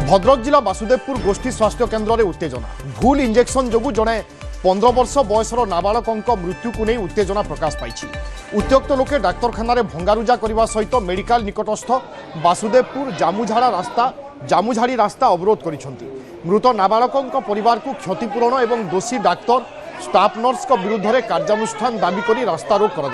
भद्रक जिला वासुदेवपुर गोष्ठी स्वास्थ्य केन्द्र में उत्तेजना भूल इंजेक्शन जो जड़े 15 वर्ष बयसर नाबालक मृत्यु को नहीं उत्तेजना प्रकाश पाई। उत्त्यक्त लोके डाक्तरखाना भंगारुजा करने सहित मेडिकल निकटस्थ वासुदेवपुर जामुझाड़ी रास्ता अवरोध करिसेंती। मृत नाबालक परिवार को क्षतिपूरण और दोषी डाक्तर स्टाफ नर्स विरुद्ध में कार्यानुष्ठान दाबी कर रास्ता रोक कर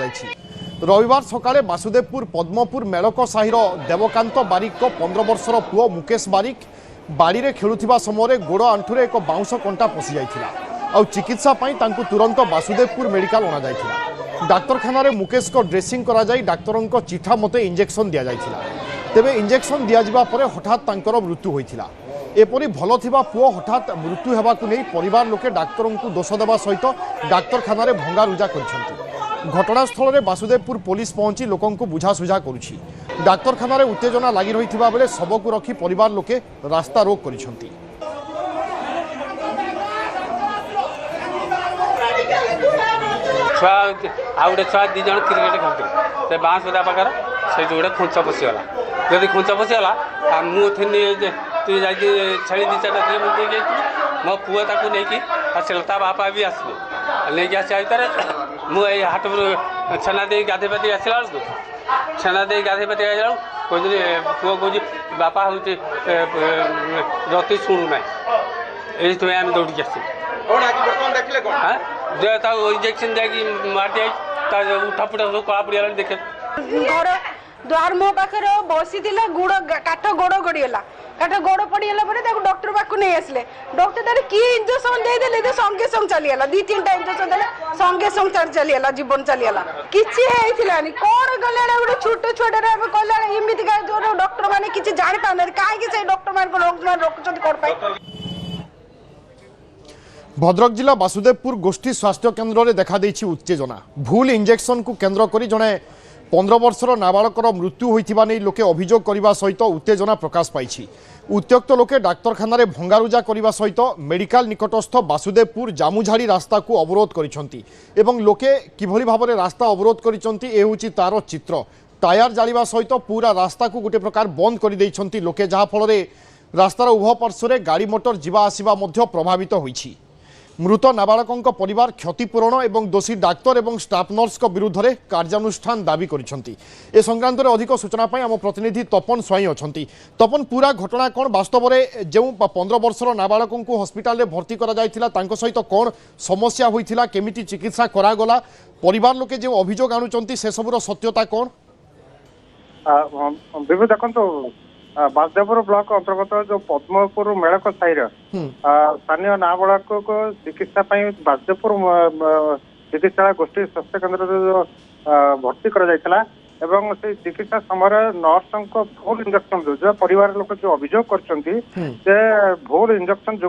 रविवार सकाळे वासुदेवपुर पद्मपुर मेलक साहिर देवकांत बारिक 15 वर्षर पुओ मुकेश बारिक बाड़ी में खेलुवा समय गोड़ आंठुरे एक बाउंस कंटा पशि जाइथिला और चिकित्सा पाई तांकु तुरंत वासुदेवपुर मेडिकल अणा जाइथिला। डाक्तरखाना मुकेश को ड्रेसिंग करा जाई डाक्तरों चिठा मते इंजेक्शन दिया जाइथिला। तेबे इंजेक्शन दिया जिबा परे हठात तांकर मृत्यु होइथिला। एपरी भल थिबा पुओ हठात मृत्यु हेबाकु नै परिवार लोके डाक्तरों दोष देवा सहित डाक्तरखाना भंगारुजा करिसेंती। घटनास्थल में वासुदेवपुर पुलिस पहुंची लोकों को बुझासुझा करुछि। डाक्तरखाना उत्तेजना लगी रही बेले शव को रखी परिवार लोके रास्ता रोक करिसेंती। छुआ आ गोटे छुआ दी जन क्रिकेट खेलते से बाँस बदा पाखर से गोटे खुंच पशिगला जदि खुंच पशिगला मुझे तु जा छेली दी चार मुझे मो पुआ ताकू नहीं आसला बापा भी आसले नहीं आसा भितर मुझे हाट छेना दे गाधे पाती आसला बेलू छेना दे गाधे पाती आसला कहते पुआ कह बापा हूँ रति शुणु ना ये आम दौड़ी आस इंजेक्शन दिया मार दिया उठा पुटा सब कला पड़ा देखे घर द्वार मो पाखे बसी गुड़ काठ गोड़ गड़ीगला काठ गोड़ पड़गला डॉक्टर पाक नहीं आसले डॉक्टर तार कि इंजेक्शन देदेले संगे संग चलीगला 2-3टा इंजेक्शन देले संगे संग चलीगला जीवन चलीगला किसी कौन गला गोटे छोट छुआटे कहला एमती जो डॉक्टर मैंने किसी जानी पाने कहीं डॉक्टर मान रोकुंट कौन। भद्रक जिला वासुदेवपुर गोष्ठी स्वास्थ्य केन्द्र में देखा देछि उत्तेजना भूल इंजेक्शन को केन्द्र करी जड़े 15 वर्षर नाबालकर मृत्यु होइथिबा नै लोके अभियोग करने सहित उत्तेजना प्रकाश पाई। उत्त्यक्त लोके डाक्तरखाना भंगारुजा करने सहित मेडिकल निकटस्थ वासुदेवपुर जामुझाड़ी रास्ता को अवरोध करिसेंती एवं लोके किभली भाव में रास्ता अवरोध करिसेंती ए होछि तार चित्र। टायर जालिबा सहित पूरा रास्ता को गोटे प्रकार बंद कर दैछंती लोके जहा फल रास्तार उभय पार्श्व गाड़ी मोटर जीवा आसिबा मध्य प्रभावित होइछि। मृत नाबालक परिवार क्षतिपूरण और दोषी डाक्तर और स्टाफ नर्स विरुद्ध में कार्यानुष्ठान दाबी करिसेंती। ए संक्रांत में अधिक सूचना आम प्रतिनिधि तपन स्वाई अच्छा। तपन पूरा घटना कौन वास्तव में जो 15 वर्षर नाबालक को हस्पिटाल में भर्ती करा सहित कौन समस्या होइथिला केमिति चिकित्सा करागला परिवार लोके जो अभियोग आणुचंती से सबुर सत्यता कौन देखो वासुदेवपुर ब्लॉक अंतर्गत जो पद्मपुर मेलक साहिर स्थानीय नाबालक को चिकित्सा वासुदेवपुर चिकित्सा गोष्ठी स्वास्थ्य केन्द्र जो भर्ती कर चिकित्सा समय नर्स भूल इंजेक्शन जो परिवार लोक जो अभियोग कर भूल इंजेक्शन जो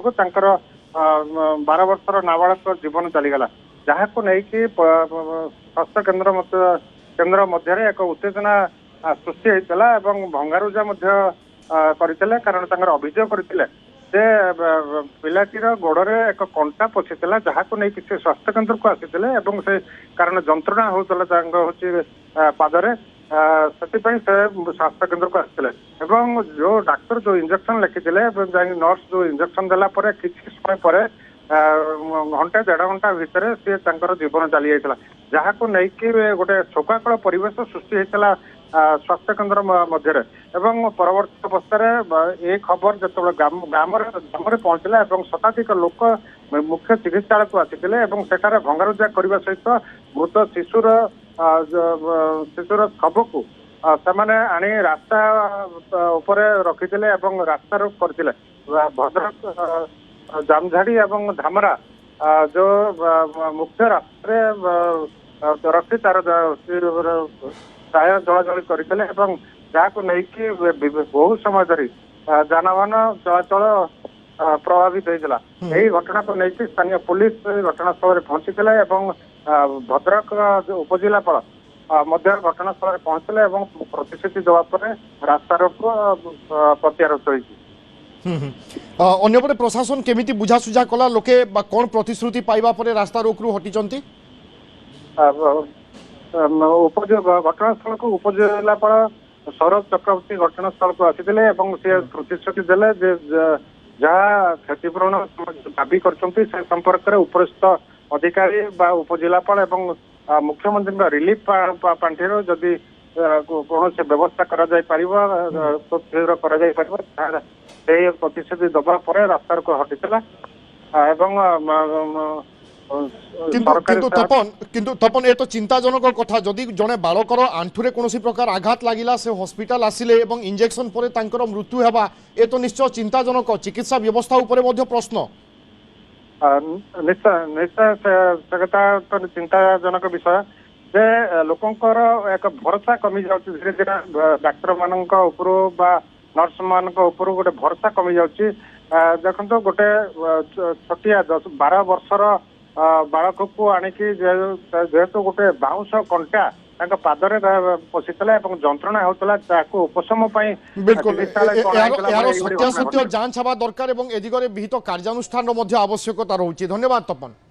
12 वर्षर नाबालक जीवन चलीगला जहाँ को लेकिन स्वास्थ्य केन्द्र मध्य एक उत्तेजना सृष्टि होता है भंगारुजा करते कारण अभियोग करते पिलाटीर गोड़े एक कंटा पशिला जहाँ को नहीं किसी स्वास्थ्य केन्द्र को आसी से कारण जंत्रणा होता हूँ पादरे से स्वास्थ्य केन्द्र को आसते जो डाक्तर जो इंजेक्शन लिखिले नर्स जो इंजेक्शन देला किसी समय पर घंटे 1.5 घंटा भितर सी जीवन चली जाता जहाँ को लेकिन गोटे शोकाकूल परिवेश सृष्टि होता स्वास्थ्य केन्द्र मध्य परवर्ती अवस्था ये खबर जो ग्राम पहुंचला शताधिक लोक मुख्य चिकित्सा को आसी भंगारुजा करने सहित मृत शिशुर शव को सेमाने आनी रास्ता उपर रखिते रास्ता रोक करते भद्रक जामझाड़ी और धामरा जो मुख्य रास्ता रखी तार टायर चलाचल करते जहाँ को लेकिन बहुत समय धरी जानवाहन चलाचल प्रभावित होता यही घटना को लेकिन स्थानीय पुलिस घटनास्थल में पहुंची भद्रक उपजिलापाल घटनास्थल में पहुंचले प्रतिश्रुति देवापर रास्ता रोक प्रत्यारोप होती। अन्यपटे प्रशासन केमिति बुझासुझा कला लोके कौन प्रतिश्रुति पाइबा परे रास्ता रोकरू हटिचंती घटनास्थल को उपजिलापाल ସୌରଭ ଚକ୍ରବର୍ତ୍ତୀ ଘଟଣାସ୍ଥଳକୁ ଆସିଥିଲେ ଏବଂ ସେ ପ୍ରତିଶ୍ରୁତି ଦେଲେ ଯେ ଯାହା କ୍ଷତିପୂରଣ ଦାବି କରିଛନ୍ତି ସେ ସମ୍ପର୍କରେ ଉପରିସ୍ଥ ଅଧିକାରୀ ବା ଉପଜିଲ୍ଲାପାଳ ଏବଂ ମୁଖ୍ୟମନ୍ତ୍ରୀଙ୍କ ରିଲିଫ ପାଣ୍ଠିରୁ ଯଦି କୌଣସି ବ୍ୟବସ୍ଥା କରାଯାଇ ପାରିବ ଖୁବ ଶୀଘ୍ର କରାଯାଇ ପାରିବ ସେହି ପ୍ରତିଶ୍ରୁତି ଦେବା ପରେ ରାସ୍ତାକୁ ହଟିଥିଲା ଏବଂ কিন্তু তপন এ তো চিন্তাজনক কথা যদি জনে বালকর আঁঠুরে কোনসি প্রকার আঘাত লাগিলা সে হসপিটাল আসিলে এবং ইনজেকশন পরে তাঙ্কর মৃত্যু হেবা এ তো নিশ্চয় চিন্তাজনক চিকিৎসা ব্যবস্থা উপরে মধ্য প্রশ্ন ନିଶ୍ଚୟ ନିଶ୍ଚୟ ସେ କଥା ତ ଚିନ୍ତାଜନକ ବିଷୟ ଯେ ଲୋକଙ୍କର ଏକ ଭରସା କମି ଯାଉଛି ଧୀରେ ଧୀରେ ଡାକ୍ତର ମାନଙ୍କ ଉପରୁ ବା ନର୍ସ ମାନଙ୍କ ଉପରୁ ଗୋଟେ ଭରସା କମି ଯାଉଛି ଦେଖନ୍ତୁ ଗୋଟେ ଛୋଟିଆ 12 ବର୍ଷର ବାଳକକୁ ଆଣିକି ଯେହେତୁ ଗୋଟେ ବାଉଁଶ କଣ୍ଟା ତାଙ୍କ ପାଦରେ ପଶିଥିଲା ଏବଂ ଯନ୍ତ୍ରଣା ହେଉଥିଲା ତାକୁ ଉପଶମ ପାଇଁ বিলকুল এর সত্যাসত্য যাঞ্চ হওয়া দরকার এবং এ দিগরে বিহিত কার্যানুষ্ঠান মধ্যে আবশ্যকতা রয়েছে ধন্যবাদ তপন।